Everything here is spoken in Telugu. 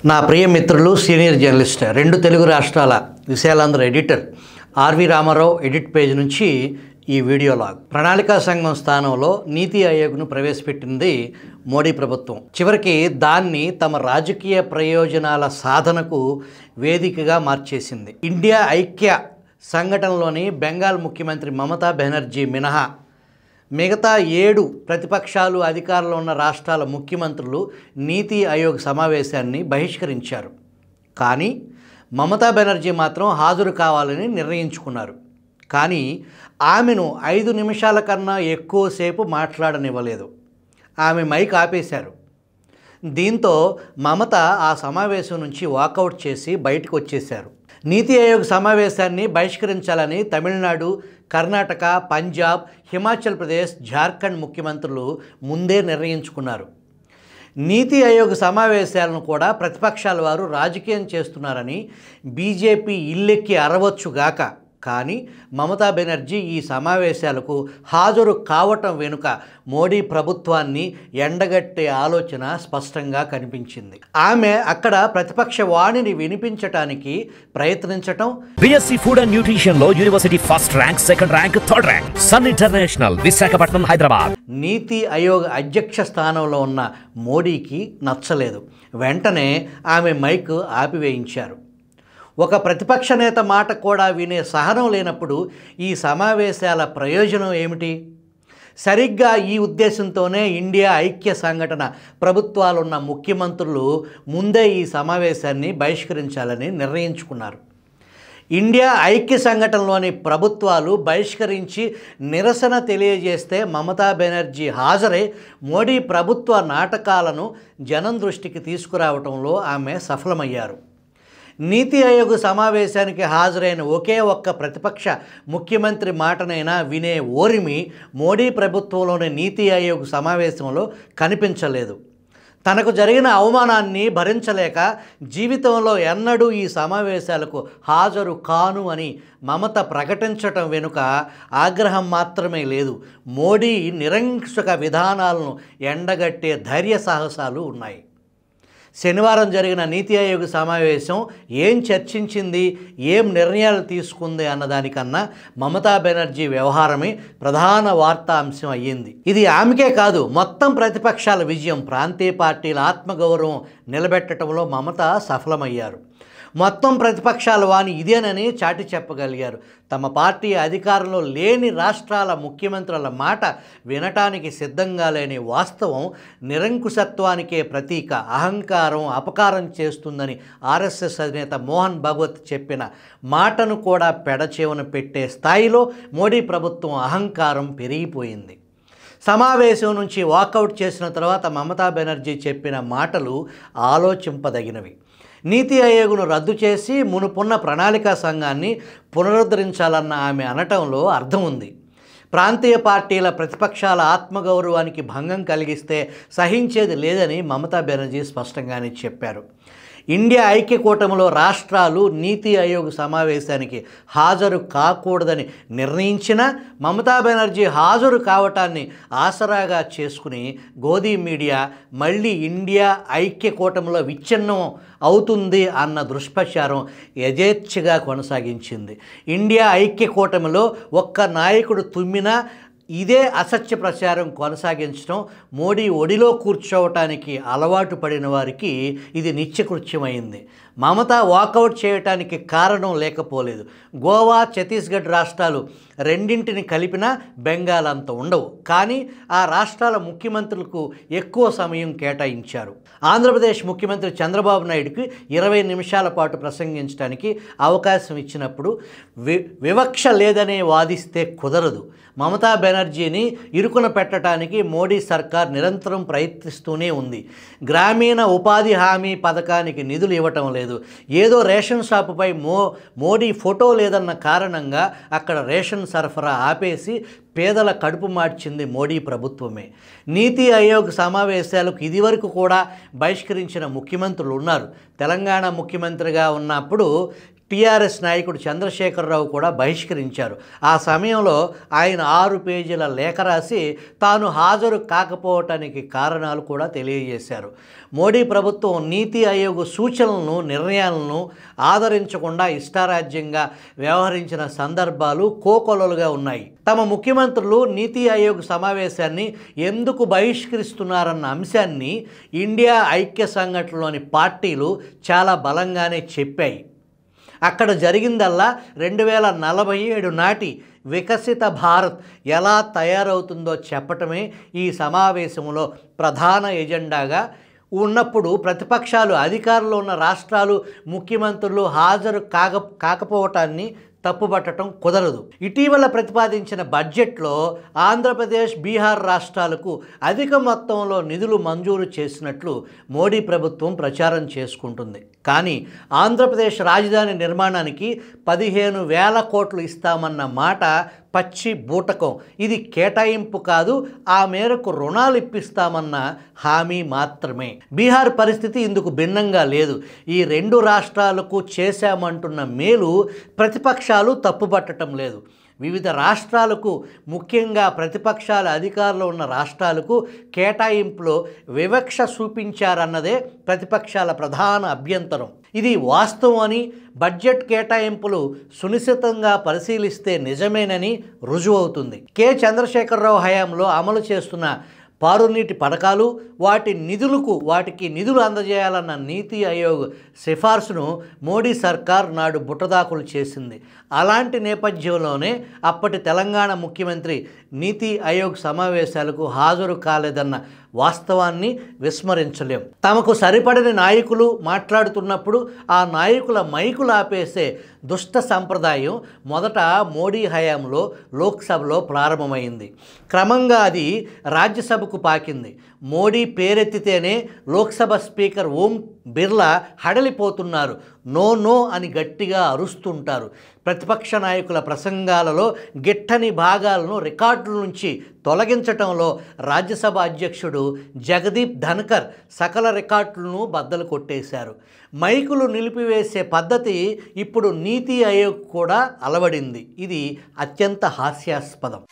నా ప్రియ మిత్రులు సీనియర్ జర్నలిస్ట్ రెండు తెలుగు రాష్ట్రాల Visalaandhra editor R V Ramarao edit page నుంచి ఈ వీడియో లాగ్. ప్రణాళికా సంఘం స్థానంలో నీతి ఆయోగ్ను ప్రవేశపెట్టింది మోడీ ప్రభుత్వం. చివరికి దాన్ని తమ రాజకీయ ప్రయోజనాల సాధనకు వేదికగా మార్చేసింది. ఇండియా ఐక్య సంఘటనలోని బెంగాల్ ముఖ్యమంత్రి మమతా బెనర్జీ మినహా మిగతా 7 ప్రతిపక్షాలు అధికారంలో ఉన్న రాష్ట్రాల ముఖ్యమంత్రులు నీతి ఆయోగ్ సమావేశాన్ని బహిష్కరించారు. కానీ మమతా బెనర్జీ మాత్రం హాజరు కావాలని నిర్ణయించుకున్నారు. కానీ ఆమెను 5 నిమిషాల కన్నా ఎక్కువసేపు మాట్లాడనివ్వలేదు. ఆమె మైక్ ఆపేశారు. దీంతో మమత ఆ సమావేశం నుంచి వాకౌట్ చేసి బయటకు వచ్చేశారు. నీతి ఆయోగ్ సమావేశాన్ని బహిష్కరించాలని తమిళనాడు, కర్ణాటక, పంజాబ్, హిమాచల్ ప్రదేశ్, జార్ఖండ్ ముఖ్యమంత్రులు ముందే నిర్ణయించుకున్నారు. నీతి ఆయోగ్ సమావేశాలను కూడా ప్రతిపక్షాల వారు రాజకీయం చేస్తున్నారని బీజేపీ ఇల్లెక్కి అరవచ్చుగాక, కానీ మమతా బెనర్జీ ఈ సమావేశాలకు హాజరు కావటం వెనుక మోడీ ప్రభుత్వాన్ని ఎండగట్టే ఆలోచన స్పష్టంగా కనిపించింది. ఆమె అక్కడ ప్రతిపక్ష వాణిని వినిపించటానికి ప్రయత్నించటం, బిఎస్సి ఫుడ్ అండ్ న్యూట్రిషన్ లో university first rank, second rank, third rank, Sun international, Visakhapatnam, Hyderabad. NITI Aayog అధ్యక్ష స్థానంలో ఉన్న మోడీకి నచ్చలేదు. వెంటనే ఆమె మైక్ ఆపివేయించారు. ఒక ప్రతిపక్ష నేత మాట కూడా వినే సహనం లేనప్పుడు ఈ సమావేశాల ప్రయోజనం ఏమిటి? సరిగ్గా ఈ ఉద్దేశంతోనే ఇండియా ఐక్య సంఘటన ప్రభుత్వాలున్న ముఖ్యమంత్రులు ముందే ఈ సమావేశాన్ని బహిష్కరించాలని నిర్ణయించుకున్నారు. ఇండియా ఐక్య సంఘటనలోని ప్రభుత్వాలు బహిష్కరించి నిరసన తెలియజేస్తే మమతా బెనర్జీ హాజరై మోడీ ప్రభుత్వ నాటకాలను జనం దృష్టికి తీసుకురావడంలో ఆమె సఫలమయ్యారు. నీతి ఆయోగ్ సమావేశానికి హాజరైన ఒకే ఒక్క ప్రతిపక్ష ముఖ్యమంత్రి మాటనైనా వినే ఓరిమి మోడీ ప్రభుత్వంలోని నీతి ఆయోగ్ సమావేశంలో కనిపించలేదు. తనకు జరిగిన అవమానాన్ని భరించలేక జీవితంలో ఎన్నడూ ఈ సమావేశాలకు హాజరు కాను అని మమత ప్రకటించటం వెనుక ఆగ్రహం మాత్రమే లేదు, మోడీ నిరంకుశ విధానాలను ఎండగట్టే ధైర్య సాహసాలు ఉన్నాయి. శనివారం జరిగిన నీతి ఆయోగ్ సమావేశం ఏం చర్చించింది, ఏం నిర్ణయాలు తీసుకుంది అన్నదానికన్నా మమతా బెనర్జీ వ్యవహారమే ప్రధాన వార్తాంశం అయ్యింది. ఇది ఆమెకే కాదు, మొత్తం ప్రతిపక్షాల విజయం. ప్రాంతీయ పార్టీల ఆత్మగౌరవం నిలబెట్టడంలో మమత సఫలమయ్యారు. మొత్తం ప్రతిపక్షాల వాణి ఇదేనని చాటి చెప్పగలిగారు. తమ పార్టీ అధికారంలో లేని రాష్ట్రాల ముఖ్యమంత్రుల మాట వినటానికి సిద్ధంగా లేని వాస్తవం నిరంకుశత్వానికే ప్రతీక. అహంకారం అపకారం చేస్తుందని ఆర్ఎస్ఎస్ అధినేత మోహన్ భగవత్ చెప్పిన మాటను కూడా పెడచెవిన పెట్టే స్థాయిలో మోడీ ప్రభుత్వం అహంకారం పెరిగిపోయింది. సమావేశం నుంచి వాకౌట్ చేసిన తర్వాత మమతా బెనర్జీ చెప్పిన మాటలు ఆలోచింపదగినవి. నీతి ఆయోగ్ను రద్దు చేసి మునుపున్న ప్రణాళికా సంఘాన్ని పునరుద్ధరించాలన్న ఆమె అనటంలో అర్థం ఉంది. ప్రాంతీయ పార్టీల ప్రతిపక్షాల ఆత్మగౌరవానికి భంగం కలిగిస్తే సహించేది లేదని మమతా బెనర్జీ స్పష్టంగానే చెప్పారు. ఇండియా ఐక్య కూటమిలో రాష్ట్రాలు నీతి ఆయోగ్ సమావేశానికి హాజరు కాకూడదని నిర్ణయించిన మమతా బెనర్జీ హాజరు కావటాన్ని ఆసరాగా చేసుకుని గోదీ మీడియా మళ్ళీ ఇండియా ఐక్య కూటమిలో విచ్ఛిన్నం అవుతుంది అన్న దుష్ప్రచారం యథేచ్ఛగా కొనసాగించింది. ఇండియా ఐక్య కూటమిలో ఒక్క నాయకుడు తుమ్మినా ఇదే అసత్య ప్రచారం కొనసాగించడం మోడీ ఒడిలో కూర్చోవటానికి అలవాటు పడిన వారికి ఇది నిత్యకృత్యమైంది. మమత వాకౌట్ చేయటానికి కారణం లేకపోలేదు. గోవా, ఛత్తీస్గఢ్ రాష్ట్రాలు రెండింటిని కలిపినా బెంగాల్ అంత ఉండవు. కానీ ఆ రాష్ట్రాల ముఖ్యమంత్రులకు ఎక్కువ సమయం కేటాయించారు. ఆంధ్రప్రదేశ్ ముఖ్యమంత్రి చంద్రబాబు నాయుడుకి 20 నిమిషాల పాటు ప్రసంగించడానికి అవకాశం ఇచ్చినప్పుడు వివక్ష లేదనే వాదిస్తే కుదరదు. మమతా బెనర్జీని ఇరుకున పెట్టడానికి మోడీ సర్కార్ నిరంతరం ప్రయత్నిస్తూనే ఉంది. గ్రామీణ ఉపాధి హామీ పథకానికి నిధులు ఇవ్వటం లేదు. ఏదో రేషన్ షాపుపై మోడీ ఫోటో లేదన్న కారణంగా అక్కడ రేషన్ సరఫరా ఆపేసి పేదల కడుపు మార్చింది మోడీ ప్రభుత్వమే. నీతి ఆయోగ్ సమావేశాలకు ఇదివరకు కూడా బహిష్కరించిన ముఖ్యమంత్రులు ఉన్నారు. తెలంగాణ ముఖ్యమంత్రిగా ఉన్నప్పుడు టీఆర్ఎస్ నాయకుడు చంద్రశేఖరరావు కూడా బహిష్కరించారు. ఆ సమయంలో ఆయన 6 పేజీల లేఖ రాసి తాను హాజరు కాకపోవటానికి కారణాలు కూడా తెలియజేశారు. మోడీ ప్రభుత్వం నీతి ఆయోగ్ సూచనలను, నిర్ణయాలను ఆదరించకుండా ఇష్టారాజ్యంగా వ్యవహరించిన సందర్భాలు కోకొల్లలుగా ఉన్నాయి. తమ ముఖ్యమంత్రులు నీతి ఆయోగ్ సమావేశాన్ని ఎందుకు బహిష్కరిస్తున్నారన్న అంశాన్ని ఇండియా ఐక్య సంఘటనలోని పార్టీలు చాలా బలంగానే చెప్పాయి. అక్కడ జరిగిందల్లా 2047 నాటి వికసిత భారత్ ఎలా తయారవుతుందో చెప్పటమే ఈ సమావేశంలో ప్రధాన ఎజెండాగా ఉన్నప్పుడు ప్రతిపక్షాలు, అధికారంలో ఉన్న రాష్ట్రాలు, ముఖ్యమంత్రులు హాజరు కాకపోవటాన్ని తప్పుపట్టడం కుదరదు. ఇటీవల ప్రతిపాదించిన బడ్జెట్లో ఆంధ్రప్రదేశ్, బీహార్ రాష్ట్రాలకు అధిక మొత్తంలో నిధులు మంజూరు చేసినట్లు మోడీ ప్రభుత్వం ప్రచారం చేసుకుంటుంది. కానీ ఆంధ్రప్రదేశ్ రాజధాని నిర్మాణానికి 15,000 కోట్లు ఇస్తామన్న మాట పచ్చి బూటకం. ఇది కేటాయింపు కాదు, ఆ మేరకు రుణాలు ఇప్పిస్తామన్న హామీ మాత్రమే. బీహార్ పరిస్థితి ఇందుకు భిన్నంగా లేదు. ఈ 2 రాష్ట్రాలకు చేశామంటున్న మేలు ప్రతిపక్షాలు తప్పుపట్టడం లేదు. వివిధ రాష్ట్రాలకు, ముఖ్యంగా ప్రతిపక్షాల అధికారంలో ఉన్న రాష్ట్రాలకు కేటాయింపులో వివక్ష చూపించారన్నదే ప్రతిపక్షాల ప్రధాన అభ్యంతరం. ఇది వాస్తవం అని, బడ్జెట్ కేటాయింపులు సునిశితంగా పరిశీలిస్తే నిజమేనని రుజువవుతుంది. చంద్రశేఖరరావు హయాంలో అమలు చేస్తున్న పారునీటి పథకాలు, వాటికి నిధులు అందజేయాలన్న నీతి ఆయోగ్ సిఫార్సును మోడీ సర్కార్ నాడు బుట్టదాఖలు చేసింది. అలాంటి నేపథ్యంలోనే అప్పటి తెలంగాణ ముఖ్యమంత్రి నీతి ఆయోగ్ సమావేశాలకు హాజరు కాలేదన్న వాస్తవాన్ని విస్మరించలేం. తమకు సరిపడని నాయకులు మాట్లాడుతున్నప్పుడు ఆ నాయకుల మైకులు ఆపేసే దుష్ట సంప్రదాయం మొదట మోడీ హయాంలో లోక్సభలో ప్రారంభమైంది. క్రమంగా అది రాజ్యసభకు పాకింది. Modi పేరెత్తితేనే Lok Sabha speaker Om Birla హడలిపోతున్నారు. No no అని గట్టిగా అరుస్తుంటారు. ప్రతిపక్ష నాయకుల ప్రసంగాలలో గిట్టని భాగాలను రికార్డుల నుంచి తొలగించటంలో రాజ్యసభ అధ్యక్షుడు జగదీప్ ధన్కర్ సకల రికార్డులను బద్దలు కొట్టేశారు. మైకులు నిలిపివేసే పద్ధతి ఇప్పుడు నీతి ఆయోగ్ కూడా అలవడింది. ఇది అత్యంత హాస్యాస్పదం.